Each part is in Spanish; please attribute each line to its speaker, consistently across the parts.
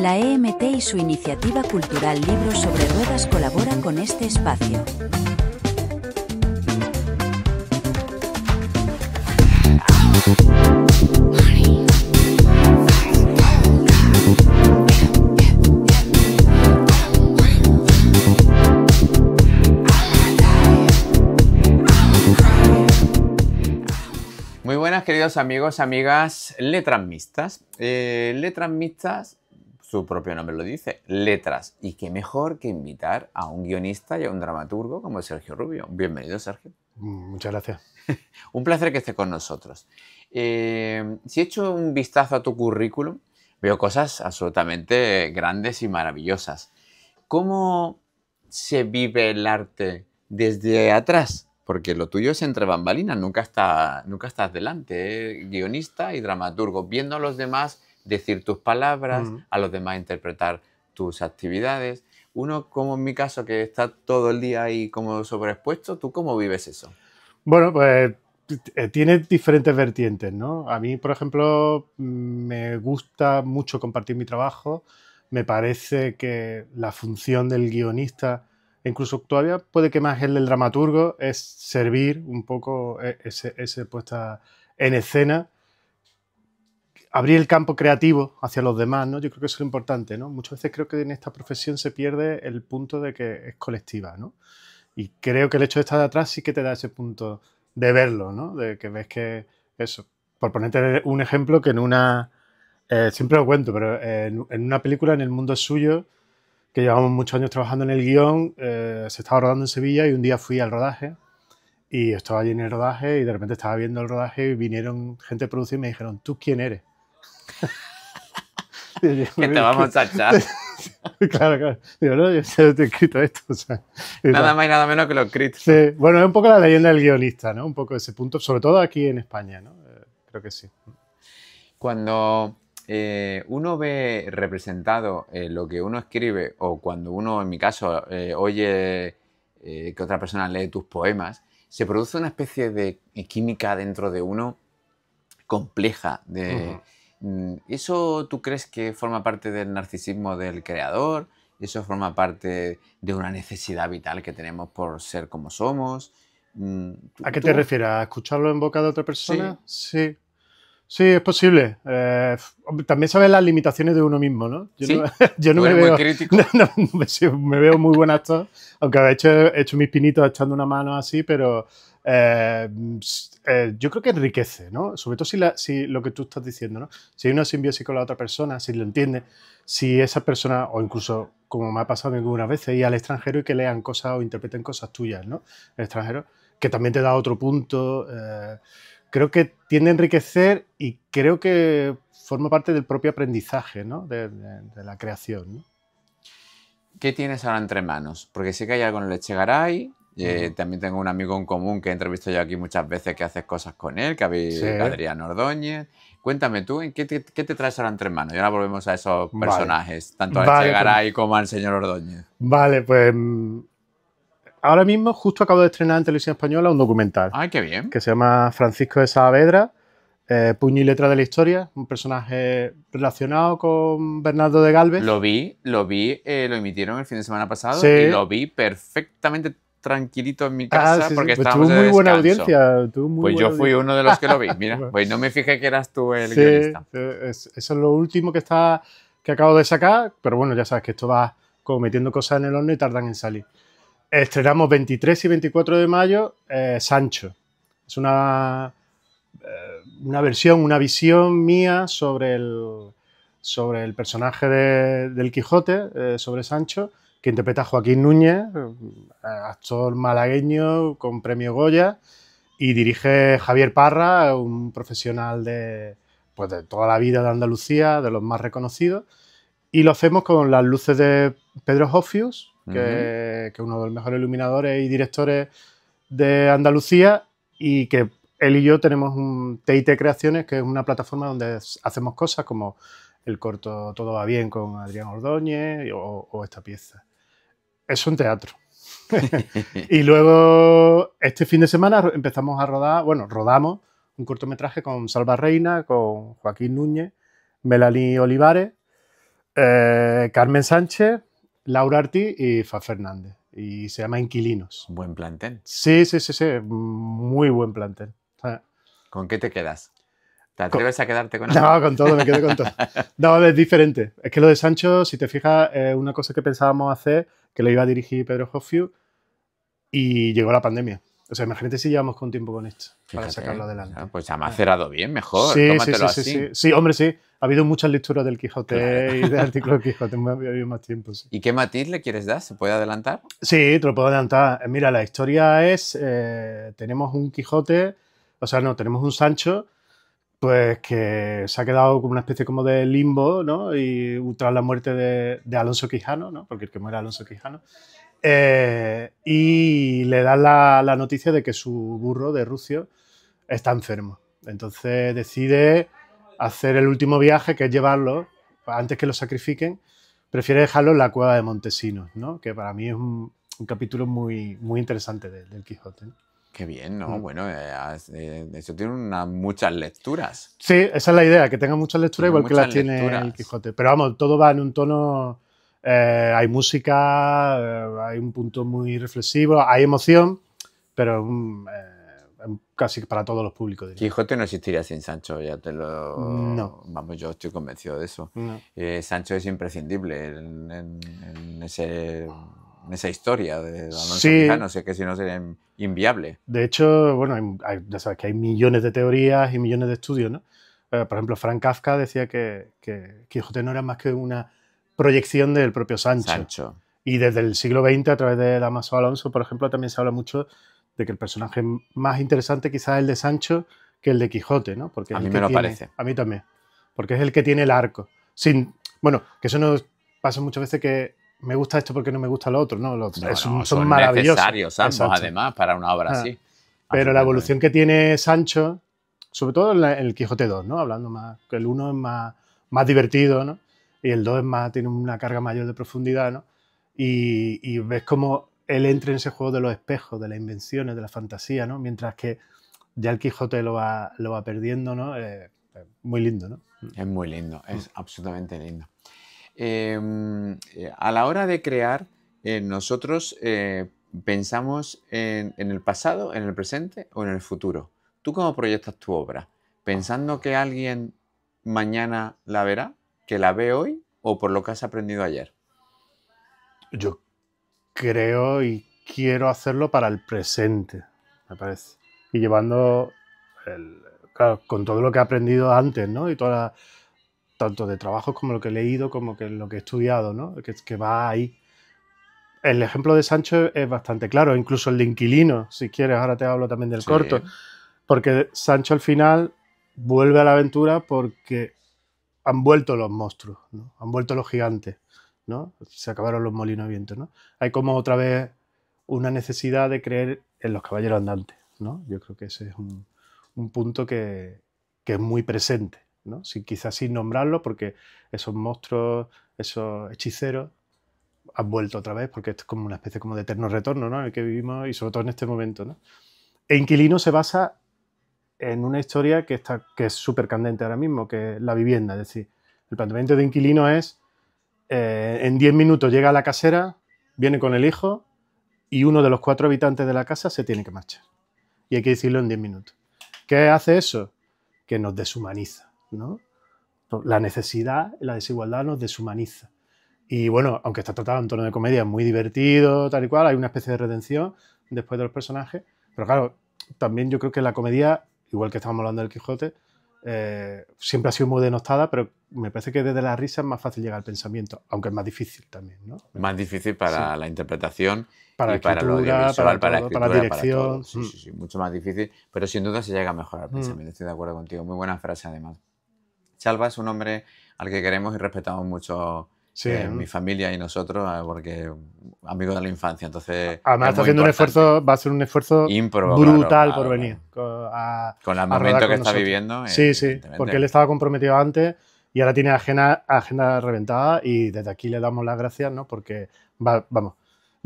Speaker 1: La EMT y su iniciativa cultural Libros sobre Ruedas colabora con este espacio.
Speaker 2: Muy buenas, queridos amigos, amigas, letras mixtas. Letras mixtas, su propio nombre lo dice, letras. Y qué mejor que invitar a un guionista y a un dramaturgo como Sergio Rubio. Bienvenido, Sergio.
Speaker 3: Muchas gracias.
Speaker 2: Un placer que esté con nosotros. Si echo un vistazo a tu currículum, veo cosas absolutamente grandes y maravillosas. ¿Cómo se vive el arte desde atrás? Porque lo tuyo es entre bambalinas, nunca estás delante, ¿eh? Guionista y dramaturgo, viendo a los demás decir tus palabras, a los demás interpretar tus actividades. Uno, como en mi caso, que está todo el día ahí como sobreexpuesto, ¿tú cómo vives eso?
Speaker 3: Bueno, pues tiene diferentes vertientes, ¿no? A mí, por ejemplo, me gusta mucho compartir mi trabajo. Me parece que la función del guionista, incluso todavía puede que más el del dramaturgo, es servir un poco ese puesta en escena, abrir el campo creativo hacia los demás, ¿no? Yo creo que eso es lo importante, ¿no? Muchas veces creo que en esta profesión se pierde el punto de que es colectiva, ¿no? Y creo que el hecho de estar de atrás sí que te da ese punto de verlo, ¿no? De que ves que eso. Por ponerte un ejemplo, que en una... siempre lo cuento, pero en una película, En el mundo es suyo, que llevamos muchos años trabajando en el guión, se estaba rodando en Sevilla y un día fui al rodaje y estaba allí en el rodaje y de repente estaba viendo el rodaje y vinieron gente de producción y me dijeron, ¿tú quién eres?
Speaker 2: Que te vamos a echar.
Speaker 3: Claro. Digo, no, yo te he escrito esto. O sea,
Speaker 2: nada más y nada menos que lo escrito.
Speaker 3: Sí, bueno, es un poco la leyenda del guionista, ¿no? Un poco ese punto, sobre todo aquí en España, ¿no? Creo que sí.
Speaker 2: Cuando uno ve representado lo que uno escribe o cuando uno, en mi caso, oye que otra persona lee tus poemas, se produce una especie de química dentro de uno compleja. ¿Eso tú crees que forma parte del narcisismo del creador? ¿Eso forma parte de una necesidad vital que tenemos por ser como somos?
Speaker 3: ¿A qué te refieres? ¿A escucharlo en boca de otra persona? Sí. Sí, es posible. También sabes las limitaciones de uno mismo, ¿no? Yo no me veo muy crítico. Me veo muy buen actor, aunque he hecho mis pinitos echando una mano así, pero yo creo que enriquece, ¿no? Sobre todo si lo que tú estás diciendo, ¿no? Si hay una simbiosis con la otra persona, si lo entiende, si esa persona, o incluso, como me ha pasado algunas veces, ir al extranjero y que lean cosas o interpreten cosas tuyas, ¿no? El extranjero, que también te da otro punto. Creo que tiende a enriquecer y creo que forma parte del propio aprendizaje, ¿no? de la creación, ¿no?
Speaker 2: ¿Qué tienes ahora entre manos? Porque sé que hay algo en el Echegaray. También tengo un amigo en común que he entrevistado yo aquí muchas veces que haces cosas con él, que Adrián Ordóñez. Cuéntame tú, ¿qué te traes ahora entre manos? Y ahora volvemos a esos personajes, tanto al Echegaray como al señor Ordóñez.
Speaker 3: Vale, pues ahora mismo justo acabo de estrenar en Televisión Española un documental.
Speaker 2: ¡Ay, qué bien!
Speaker 3: Que se llama Francisco de Saavedra, Puño y letra de la historia, un personaje relacionado con Bernardo de Galvez.
Speaker 2: Lo vi, lo emitieron el fin de semana pasado
Speaker 3: y
Speaker 2: lo vi perfectamente tranquilito en mi casa porque
Speaker 3: pues
Speaker 2: estábamos
Speaker 3: tuvo muy buena audiencia.
Speaker 2: Pues yo fui uno de los que lo vi. Mira, pues no me fijé que eras tú el guionista.
Speaker 3: Eso es lo último que acabo de sacar, pero bueno, ya sabes que esto va como metiendo cosas en el horno y tardan en salir. Estrenamos 23 y 24 de mayo Sancho. Es una versión, una visión mía sobre el personaje del Quijote, sobre Sancho, que interpreta Joaquín Núñez, actor malagueño con premio Goya, y dirige Javier Parra, un profesional de toda la vida de Andalucía, de los más reconocidos, y lo hacemos con las luces de Pedro Hofius, que es uno de los mejores iluminadores y directores de Andalucía, y que él y yo tenemos un TIT Creaciones, que es una plataforma donde hacemos cosas como el corto Todo va bien con Adrián Ordóñez o esta pieza. Es un teatro. Y luego este fin de semana empezamos a rodamos un cortometraje con Salva Reina, con Joaquín Núñez, Melanie Olivares, Carmen Sánchez, Laura Artí y Fa Fernández. Y se llama Inquilinos.
Speaker 2: Buen plantel.
Speaker 3: Sí. Muy buen plantel.
Speaker 2: ¿Con qué te quedas? ¿Te atreves a quedarte con algo?
Speaker 3: No, con todo, me quedé con todo. No, es diferente. Es que lo de Sancho, si te fijas, es una cosa que pensábamos hacer, que lo iba a dirigir Pedro Hofiu, y llegó la pandemia. O sea, imagínate si llevamos con tiempo con esto, para
Speaker 2: Fíjate,
Speaker 3: sacarlo adelante.
Speaker 2: pues ya me ha cerrado bien, mejor.
Speaker 3: Sí,
Speaker 2: Tómatelo así.
Speaker 3: Sí, hombre, sí. Ha habido muchas lecturas del Quijote
Speaker 2: Claro.
Speaker 3: y de artículos del Quijote, ha habido más tiempo, sí.
Speaker 2: ¿Y qué matiz le quieres dar? ¿Se puede adelantar?
Speaker 3: Sí, te lo puedo adelantar. Mira, la historia es, tenemos un Quijote, o sea, no, tenemos un Sancho, pues que se ha quedado como una especie como de limbo, ¿no? Y tras la muerte de Alonso Quijano, ¿no? Porque el que muere es Alonso Quijano. Y le dan la noticia de que su burro de Rucio está enfermo. Entonces decide hacer el último viaje, que es llevarlo, antes que lo sacrifiquen, prefiere dejarlo en la cueva de Montesinos, ¿no? Que para mí es un capítulo muy, muy interesante del Quijote, ¿no?
Speaker 2: Qué bien, ¿no? Bueno, eso tiene muchas lecturas.
Speaker 3: Sí, esa es la idea, que tenga muchas lecturas,
Speaker 2: Tiene
Speaker 3: igual que las
Speaker 2: muchas
Speaker 3: tiene
Speaker 2: lecturas.
Speaker 3: el Quijote. Pero vamos, todo va en un tono... hay música, hay un punto muy reflexivo, hay emoción, pero casi para todos los públicos, diría.
Speaker 2: Quijote no existiría sin Sancho, ya te lo...
Speaker 3: No.
Speaker 2: Vamos, yo estoy convencido de eso.
Speaker 3: No.
Speaker 2: Sancho es imprescindible en esa historia de Alonso
Speaker 3: Sí.
Speaker 2: Quijano, sé que si no sería inviable.
Speaker 3: De hecho, bueno, ya sabes que hay millones de teorías y millones de estudios, ¿no? Por ejemplo, Franz Kafka decía que Quijote no era más que una proyección del propio Sancho. Y desde el siglo XX, a través de Dámaso Alonso, por ejemplo, también se habla mucho de que el personaje más interesante quizás es el de Sancho que el de Quijote, ¿no? Porque
Speaker 2: a mí me lo parece.
Speaker 3: A mí también. Porque es el que tiene el arco. Bueno, que eso nos pasa muchas veces, que me gusta esto porque no me gusta lo otro, ¿no? Son maravillosos.
Speaker 2: Necesarios ambos, además, para una obra así.
Speaker 3: Pero la evolución que tiene Sancho, sobre todo en el Quijote 2, ¿no? Hablando más, que el 1 es más divertido, ¿no? Y el 2 tiene una carga mayor de profundidad, ¿no? Y ves cómo él entra en ese juego de los espejos, de las invenciones, de la fantasía, ¿no? Mientras que ya el Quijote lo va perdiendo, ¿no? Muy lindo, ¿no?
Speaker 2: Es muy lindo, es absolutamente lindo. A la hora de crear, nosotros pensamos en el pasado, en el presente o en el futuro. ¿Tú cómo proyectas tu obra? ¿Pensando que alguien mañana la verá, que la ve hoy, o por lo que has aprendido ayer?
Speaker 3: Yo creo y quiero hacerlo para el presente, me parece. Y llevando, claro, con todo lo que he aprendido antes, ¿no? Y tanto de trabajos como lo que he leído, como que lo que he estudiado, ¿no? Que va ahí. El ejemplo de Sancho es bastante claro, incluso el de Inquilino, si quieres, ahora te hablo también del corto. Porque Sancho al final vuelve a la aventura porque han vuelto los monstruos, ¿no? Han vuelto los gigantes, ¿no? Se acabaron los molinos de viento, ¿no? Hay como otra vez una necesidad de creer en los caballeros andantes, ¿no? Yo creo que ese es un punto que es muy presente, ¿no? Quizás sin nombrarlo, porque esos monstruos, esos hechiceros, han vuelto otra vez, porque esto es como una especie como de eterno retorno, ¿no? En el que vivimos, y sobre todo en este momento, ¿no? E Inquilino se basa en una historia que es súper candente ahora mismo, que es la vivienda. Es decir, el planteamiento de Inquilino es, en 10 minutos llega a la casera, viene con el hijo, y uno de los 4 habitantes de la casa se tiene que marchar. Y hay que decirlo en 10 minutos. ¿Qué hace eso? Que nos deshumaniza, ¿no? La necesidad, la desigualdad nos deshumaniza. Y bueno, aunque está tratado en tono de comedia, muy divertido, tal y cual, hay una especie de redención después de los personajes. Pero claro, también yo creo que la comedia, igual que estábamos hablando del Quijote, siempre ha sido muy denostada, pero me parece que desde la risa es más fácil llegar al pensamiento, aunque es más difícil también, ¿no?
Speaker 2: Más difícil para la interpretación,
Speaker 3: para
Speaker 2: y para lo audiovisual, para la escritura,
Speaker 3: para la dirección.
Speaker 2: Sí, mucho más difícil, pero sin duda se llega mejor al pensamiento. Estoy de acuerdo contigo. Muy buena frase, además. Chalva es un hombre al que queremos y respetamos mucho. Sí, mi familia y nosotros, porque amigo de la infancia, entonces...
Speaker 3: Además está haciendo va a hacer un esfuerzo brutal por venir.
Speaker 2: Con el momento que está viviendo.
Speaker 3: Sí, porque él estaba comprometido antes y ahora tiene agenda reventada, y desde aquí le damos las gracias, ¿no? Porque, vamos,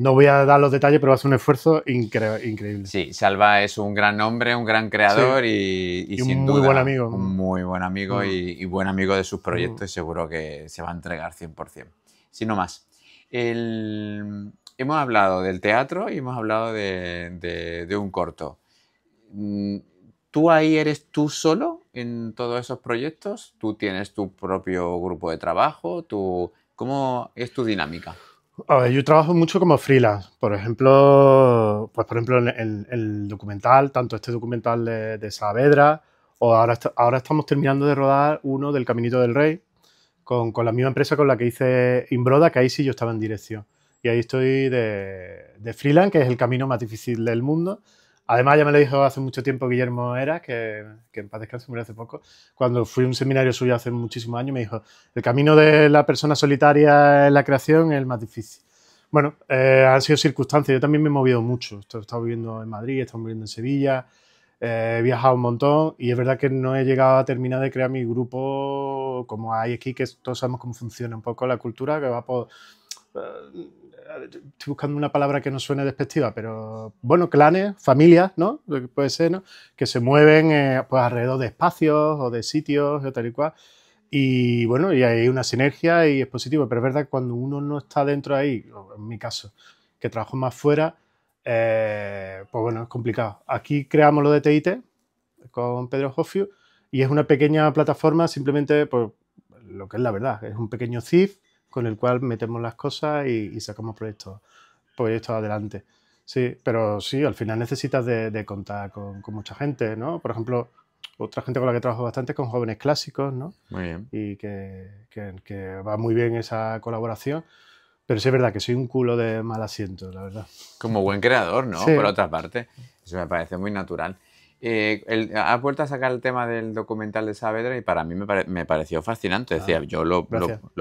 Speaker 3: No voy a dar los detalles, pero va a ser un esfuerzo increíble.
Speaker 2: Sí, Salva es un gran hombre, un gran creador y
Speaker 3: un
Speaker 2: sin
Speaker 3: muy
Speaker 2: duda
Speaker 3: buen amigo.
Speaker 2: un muy buen amigo y buen amigo de sus proyectos y seguro que se va a entregar 100%. Si no más. Hemos hablado del teatro y hemos hablado de un corto. ¿Tú ahí eres tú solo en todos esos proyectos? ¿Tú tienes tu propio grupo de trabajo? ¿Cómo es tu dinámica?
Speaker 3: A ver, yo trabajo mucho como freelance. Por ejemplo, en el documental, tanto este documental de Saavedra, o ahora estamos terminando de rodar uno del Caminito del Rey, con la misma empresa con la que hice Imbroda, que ahí sí yo estaba en dirección. Y ahí estoy de freelance, que es el camino más difícil del mundo. Además, ya me lo dijo hace mucho tiempo Guillermo Heras, que en paz descanse, murió hace poco. Cuando fui a un seminario suyo hace muchísimos años, me dijo, el camino de la persona solitaria en la creación es el más difícil. Bueno, han sido circunstancias. Yo también me he movido mucho. He estado viviendo en Madrid, he estado viviendo en Sevilla, he viajado un montón y es verdad que no he llegado a terminar de crear mi grupo como hay aquí, que todos sabemos cómo funciona un poco la cultura, que va por... estoy buscando una palabra que no suene despectiva, pero bueno, clanes, familias, ¿no? Lo que puede ser, ¿no? Que se mueven pues alrededor de espacios o de sitios o tal y cual. Y bueno, y hay una sinergia y es positivo, pero es verdad que cuando uno no está dentro de ahí, o en mi caso, que trabajo más fuera, pues bueno, es complicado. Aquí creamos lo de TIT con Pedro Jofio y es una pequeña plataforma simplemente por lo que es la verdad, es un pequeño CIF con el cual metemos las cosas y sacamos proyectos adelante. Sí, pero sí, al final necesitas de contar con mucha gente, ¿no? Por ejemplo, otra gente con la que trabajo bastante es con Jóvenes Clásicos, ¿no?
Speaker 2: Muy bien.
Speaker 3: Y que va muy bien esa colaboración. Pero sí es verdad que soy un culo de mal asiento, la verdad.
Speaker 2: Como buen creador, ¿no?
Speaker 3: Sí.
Speaker 2: Por otra parte. Eso me parece muy natural. Has vuelto a sacar el tema del documental de Saavedra y para mí me pareció fascinante. Decía, yo lo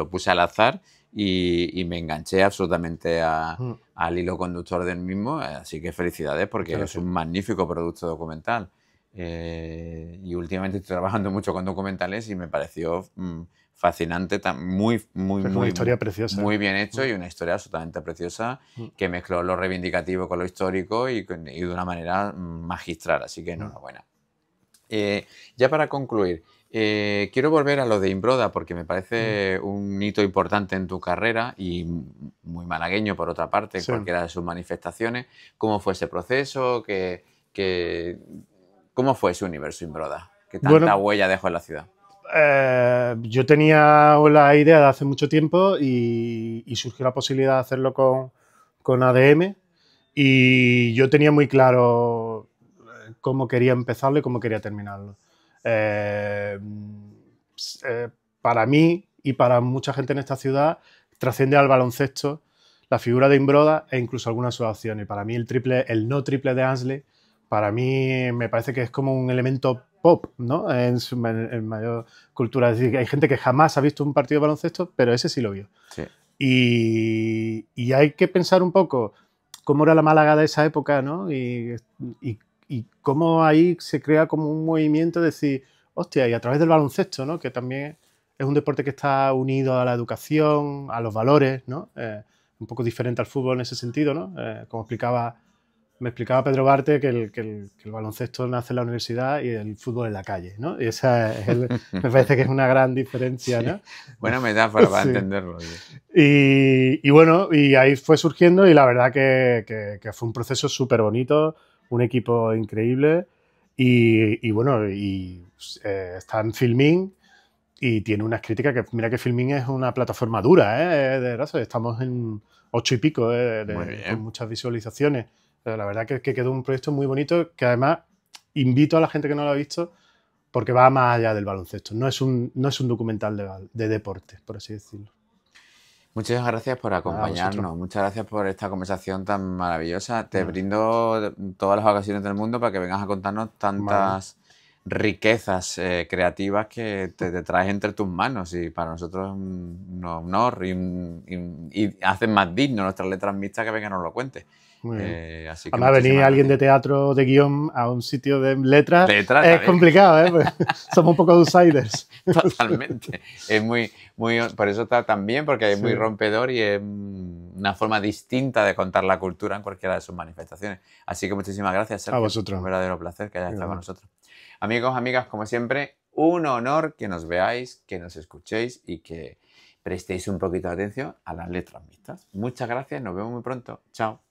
Speaker 2: puse al azar y me enganché absolutamente al hilo conductor del mismo. Así que felicidades porque es un magnífico producto documental. Y últimamente estoy trabajando mucho con documentales y me pareció fascinante,
Speaker 3: una historia preciosa.
Speaker 2: Muy bien hecho y una historia absolutamente preciosa que mezcló lo reivindicativo con lo histórico y de una manera magistral, así que enhorabuena. Ya para concluir, quiero volver a lo de Imbroda porque me parece un hito importante en tu carrera y muy malagueño por otra parte, en cualquiera de sus manifestaciones. ¿Cómo fue ese proceso? ¿Cómo fue ese universo Imbroda? ¿Qué tanta huella dejó en la ciudad?
Speaker 3: Yo tenía la idea de hace mucho tiempo y surgió la posibilidad de hacerlo con ADM y yo tenía muy claro cómo quería empezarlo y cómo quería terminarlo. Para mí y para mucha gente en esta ciudad trasciende al baloncesto la figura de Imbroda e incluso algunas de sus acciones. Para mí el no triple de Ansley, para mí me parece que es como un elemento pop, ¿no? En mayor cultura. Es decir, que hay gente que jamás ha visto un partido de baloncesto, pero ese sí lo vio.
Speaker 2: Sí.
Speaker 3: Y hay que pensar un poco cómo era la Málaga de esa época, ¿no? Y cómo ahí se crea como un movimiento de decir, hostia, y a través del baloncesto, ¿no? Que también es un deporte que está unido a la educación, a los valores, ¿no? Un poco diferente al fútbol en ese sentido, ¿no? Como me explicaba Pedro Barte que el baloncesto nace en la universidad y el fútbol en la calle, ¿no? Y esa me parece que es una gran diferencia, ¿no?
Speaker 2: Buena metáfora para entenderlo.
Speaker 3: Y bueno, y ahí fue surgiendo y la verdad que fue un proceso súper bonito, un equipo increíble y bueno, está en Filmin y tiene unas críticas que, mira que Filmin es una plataforma dura, de verdad, estamos en 8 y pico, con muchas visualizaciones. La verdad que quedó un proyecto muy bonito que además invito a la gente que no lo ha visto porque va más allá del baloncesto. No es un documental de deporte, por así decirlo.
Speaker 2: Muchas gracias por acompañarnos. Muchas gracias por esta conversación tan maravillosa. Te brindo todas las ocasiones del mundo para que vengas a contarnos tantas riquezas creativas que te traes entre tus manos y para nosotros es un honor y hacen más digno nuestras letras mixtas que venga y nos lo cuente.
Speaker 3: Muy bien.
Speaker 2: Así que
Speaker 3: Además, venir
Speaker 2: muchísimas
Speaker 3: alguien de
Speaker 2: gracias.
Speaker 3: teatro, de guión, a un sitio de letras
Speaker 2: Letras
Speaker 3: es
Speaker 2: también.
Speaker 3: complicado, ¿eh? Porque somos un poco outsiders.
Speaker 2: Totalmente. Es muy, por eso está tan bien, porque es muy
Speaker 3: Sí.
Speaker 2: rompedor y es una forma distinta de contar la cultura en cualquiera de sus manifestaciones. Así que muchísimas gracias, Sergio.
Speaker 3: vosotros.
Speaker 2: Un verdadero placer que hayas estado con
Speaker 3: Igual.
Speaker 2: nosotros. Amigos, amigas, como siempre, un honor que nos veáis, que nos escuchéis y que prestéis un poquito de atención a las letras mixtas. Muchas gracias, nos vemos muy pronto. Chao.